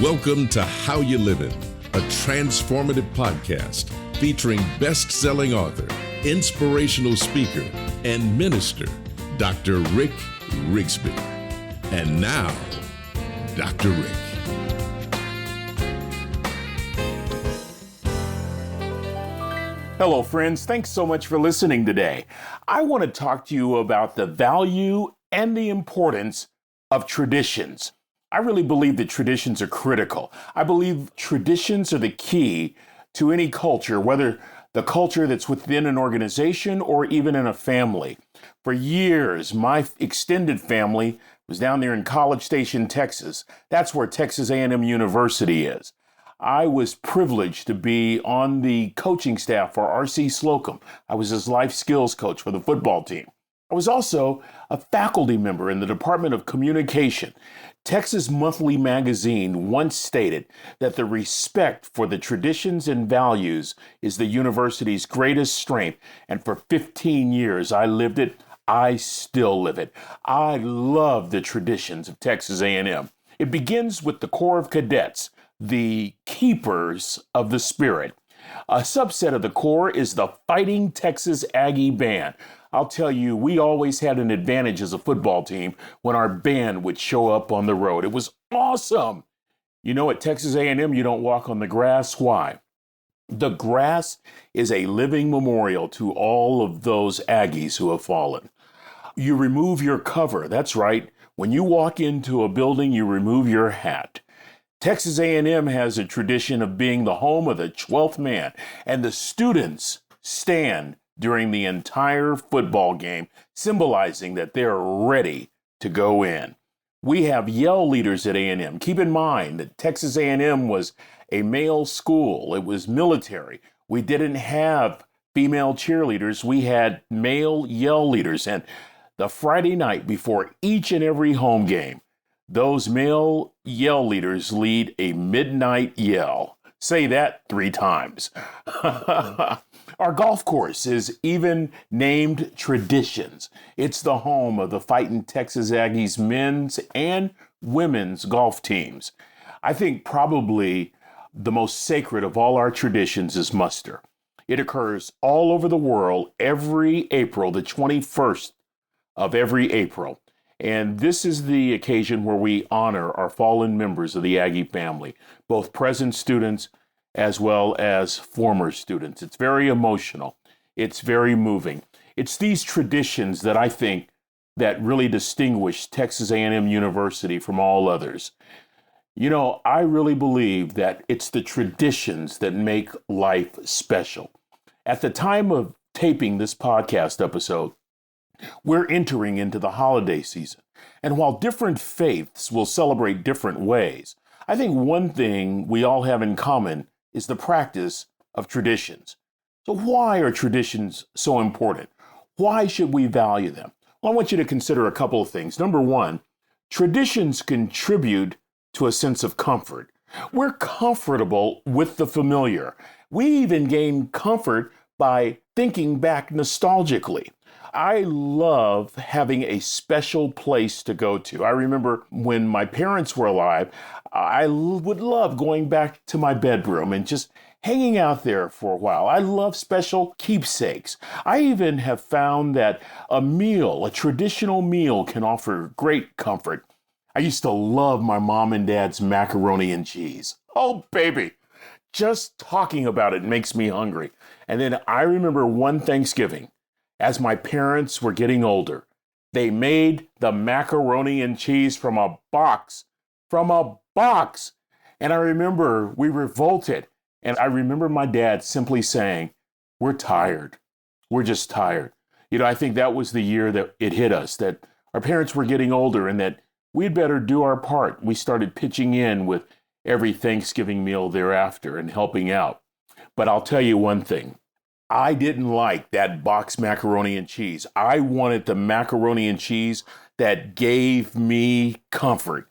Welcome to How You Livin', a transformative podcast featuring best-selling author, inspirational speaker, and minister, Dr. Rick Rigsby. And now, Dr. Rick. Hello, friends. Thanks so much for listening today. I want to talk to you about the value and the importance of traditions. I really believe that traditions are critical. I believe traditions are the key to any culture, whether the culture that's within an organization or even in a family. For years, my extended family was down there in College Station, Texas. That's where Texas A&M University is. I was privileged to be on the coaching staff for R.C. Slocum. I was his life skills coach for the football team. I was also a faculty member in the Department of Communication. Texas Monthly Magazine once stated that the respect for the traditions and values is the university's greatest strength, and for 15 years I lived it. I still live it. I love the traditions of Texas A&M. It begins with the Corps of Cadets, the keepers of the spirit. A subset of the Corps is the Fighting Texas Aggie Band. I'll tell you, we always had an advantage as a football team when our band would show up on the road. It was awesome. You know, at Texas A&M, you don't walk on the grass. Why? The grass is a living memorial to all of those Aggies who have fallen. You remove your cover. That's right. When you walk into a building, you remove your hat. Texas A&M has a tradition of being the home of the 12th man, and the students stand during the entire football game, symbolizing that they're ready to go in. We have yell leaders at A&M. Keep in mind that Texas A&M was a male school. It was military. We didn't have female cheerleaders. We had male yell leaders. And the Friday night before each and every home game, those male yell leaders lead a midnight yell. Say that 3 times. Our golf course is even named Traditions. It's the home of the Fighting Texas Aggies men's and women's golf teams. I think probably the most sacred of all our traditions is muster. It occurs all over the world every April, the 21st of every April. And this is the occasion where we honor our fallen members of the Aggie family, both present students as well as former students. It's very emotional. It's very moving. It's these traditions that I think that really distinguish Texas A&M University from all others. You know, I really believe that it's the traditions that make life special. At the time of taping this podcast episode, we're entering into the holiday season. And while different faiths will celebrate different ways, I think one thing we all have in common is the practice of traditions. So why are traditions so important? Why should we value them? Well, I want you to consider a couple of things. Number one, traditions contribute to a sense of comfort. We're comfortable with the familiar. We even gain comfort by thinking back nostalgically. I love having a special place to go to. I remember when my parents were alive, I would love going back to my bedroom and just hanging out there for a while. I love special keepsakes. I even have found that a traditional meal, can offer great comfort. I used to love my mom and dad's macaroni and cheese. Oh, baby. Just talking about it makes me hungry. And then I remember one Thanksgiving, as my parents were getting older, they made the macaroni and cheese from a box. And I remember we revolted. And I remember my dad simply saying, "We're tired. We're just tired." You know, I think that was the year that it hit us, that our parents were getting older and that we'd better do our part. We started pitching in with every Thanksgiving meal thereafter and helping out. But I'll tell you one thing. I didn't like that box macaroni and cheese. I wanted the macaroni and cheese that gave me comfort.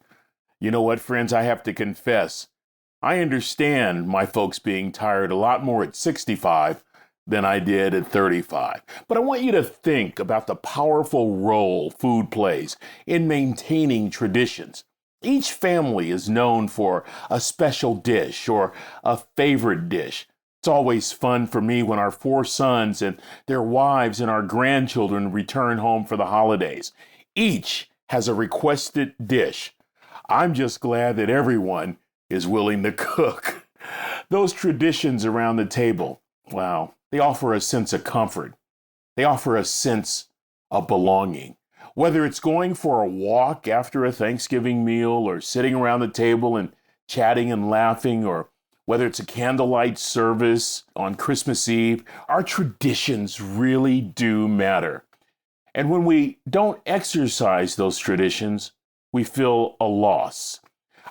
You know what, friends? I have to confess, I understand my folks being tired a lot more at 65 than I did at 35. But I want you to think about the powerful role food plays in maintaining traditions. Each family is known for a special dish or a favorite dish. It's always fun for me when our four sons and their wives and our grandchildren return home for the holidays. Each has a requested dish. I'm just glad that everyone is willing to cook. Those traditions around the table, wow, they offer a sense of comfort. They offer a sense of belonging. Whether it's going for a walk after a Thanksgiving meal or sitting around the table and chatting and laughing, or whether it's a candlelight service on Christmas Eve, our traditions really do matter. And when we don't exercise those traditions, we feel a loss.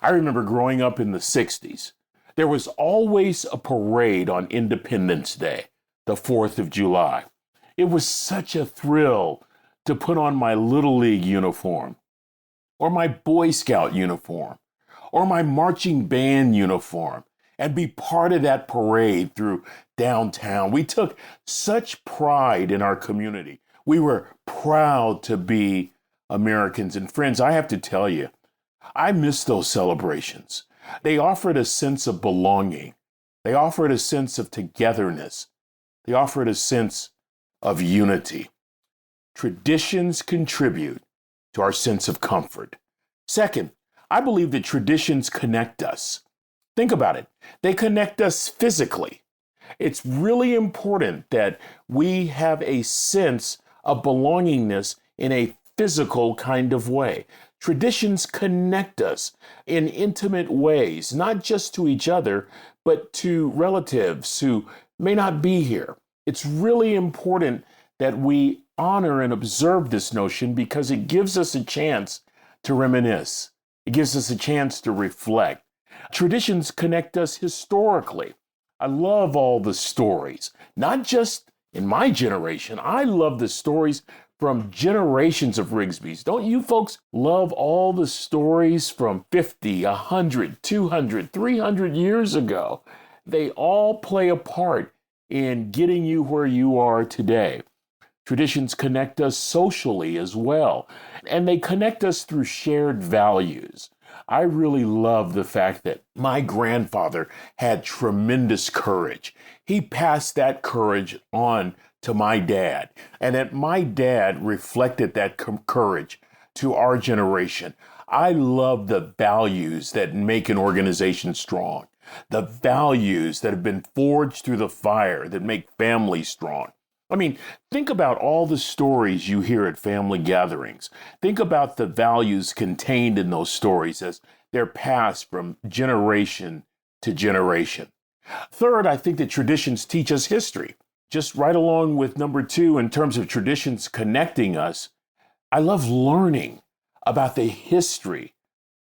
I remember growing up in the 60s, there was always a parade on Independence Day, the 4th of July. It was such a thrill to put on my Little League uniform, or my Boy Scout uniform, or my marching band uniform, and be part of that parade through downtown. We took such pride in our community. We were proud to be Americans. And friends, I have to tell you, I miss those celebrations. They offered a sense of belonging. They offered a sense of togetherness. They offered a sense of unity. Traditions contribute to our sense of comfort. Second, I believe that traditions connect us. Think about it. They connect us physically. It's really important that we have a sense of belongingness in a physical kind of way. Traditions connect us in intimate ways, not just to each other, but to relatives who may not be here. It's really important that we honor and observe this notion because it gives us a chance to reminisce. It gives us a chance to reflect. Traditions connect us historically. I love all the stories, not just in my generation. I love the stories from generations of Rigsby's. Don't you folks love all the stories from 50, 100, 200, 300 years ago? They all play a part in getting you where you are today. Traditions connect us socially as well, and they connect us through shared values. I really love the fact that my grandfather had tremendous courage. He passed that courage on to my dad, and that my dad reflected that courage to our generation. I love the values that make an organization strong, the values that have been forged through the fire that make families strong. I mean, think about all the stories you hear at family gatherings. Think about the values contained in those stories as they're passed from generation to generation. Third, I think that traditions teach us history. Just right along with number two, in terms of traditions connecting us, I love learning about the history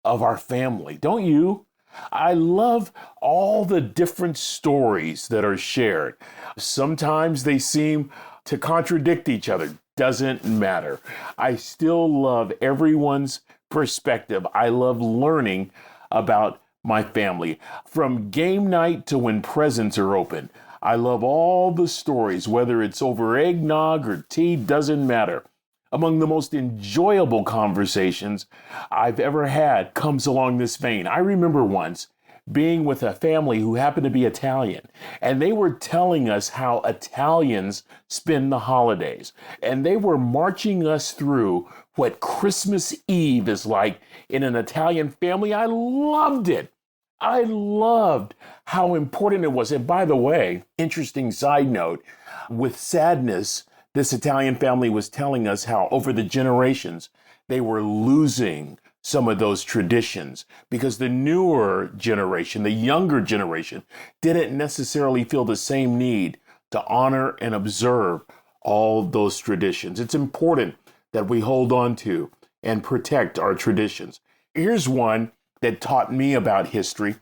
of our family. Don't you? I love all the different stories that are shared. Sometimes they seem to contradict each other. Doesn't matter. I still love everyone's perspective. I love learning about my family. From game night to when presents are open, I love all the stories, whether it's over eggnog or tea, doesn't matter. Among the most enjoyable conversations I've ever had comes along this vein. I remember once being with a family who happened to be Italian, and they were telling us how Italians spend the holidays. And they were marching us through what Christmas Eve is like in an Italian family. I loved it. I loved how important it was. And by the way, interesting side note, with sadness, this Italian family was telling us how over the generations, they were losing some of those traditions because the newer generation, the younger generation, didn't necessarily feel the same need to honor and observe all those traditions. It's important that we hold on to and protect our traditions. Here's one that taught me about history.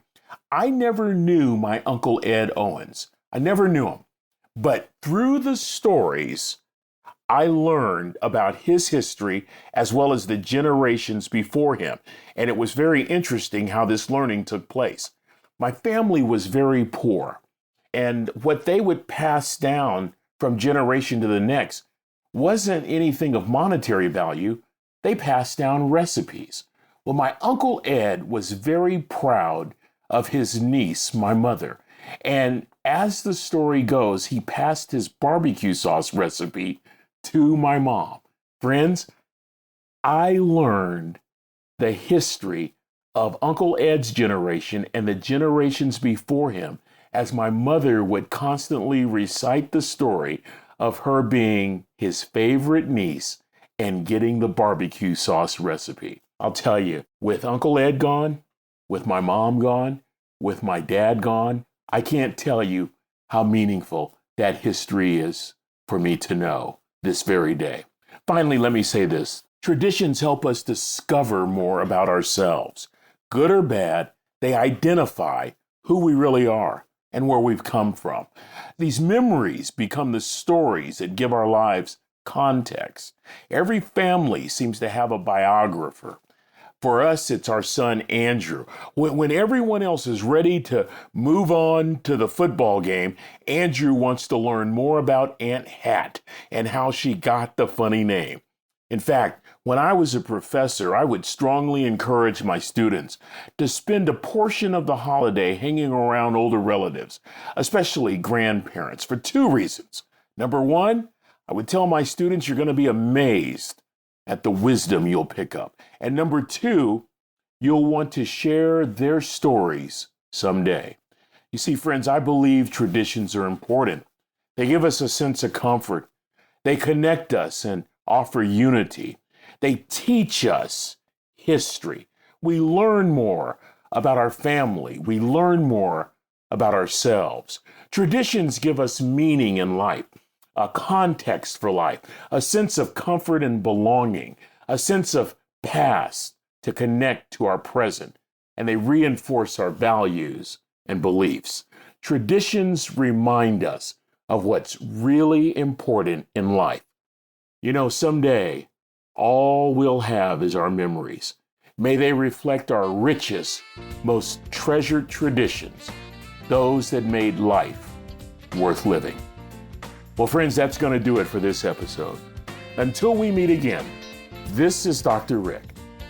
I never knew my Uncle Ed Owens. I never knew him. But through the stories, I learned about his history as well as the generations before him. And it was very interesting how this learning took place. My family was very poor, and what they would pass down from generation to the next wasn't anything of monetary value. They passed down recipes. Well, my Uncle Ed was very proud of his niece, my mother. And as the story goes, he passed his barbecue sauce recipe to my mom. Friends, I learned the history of Uncle Ed's generation and the generations before him as my mother would constantly recite the story of her being his favorite niece and getting the barbecue sauce recipe. I'll tell you, with Uncle Ed gone, with my mom gone, with my dad gone, I can't tell you how meaningful that history is for me to know this very day. Finally, let me say this. Traditions help us discover more about ourselves. Good or bad, they identify who we really are and where we've come from. These memories become the stories that give our lives context. Every family seems to have a biographer. For us, it's our son, Andrew. When everyone else is ready to move on to the football game, Andrew wants to learn more about Aunt Hat and how she got the funny name. In fact, when I was a professor, I would strongly encourage my students to spend a portion of the holiday hanging around older relatives, especially grandparents, for two reasons. Number one, I would tell my students you're going to be amazed at the wisdom you'll pick up. And number two, you'll want to share their stories someday. You see, friends, I believe traditions are important. They give us a sense of comfort. They connect us and offer unity. They teach us history. We learn more about our family. We learn more about ourselves. Traditions give us meaning in life, a context for life, a sense of comfort and belonging, a sense of past to connect to our present, and they reinforce our values and beliefs. Traditions remind us of what's really important in life. You know, someday, all we'll have is our memories. May they reflect our richest, most treasured traditions, those that made life worth living. Well, friends, that's going to do it for this episode. Until we meet again, this is Dr. Rick,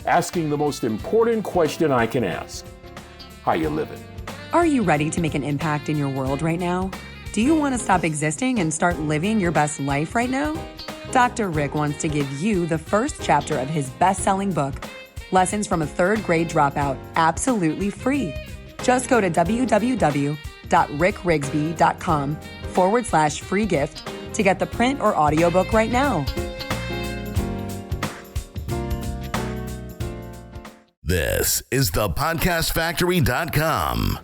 asking the most important question I can ask. How you living? Are you ready to make an impact in your world right now? Do you want to stop existing and start living your best life right now? Dr. Rick wants to give you the first chapter of his best-selling book, Lessons from a Third Grade Dropout, absolutely free. Just go to www.rickrigsby.com/free gift to get the print or audiobook right now. This is the podcastfactory.com.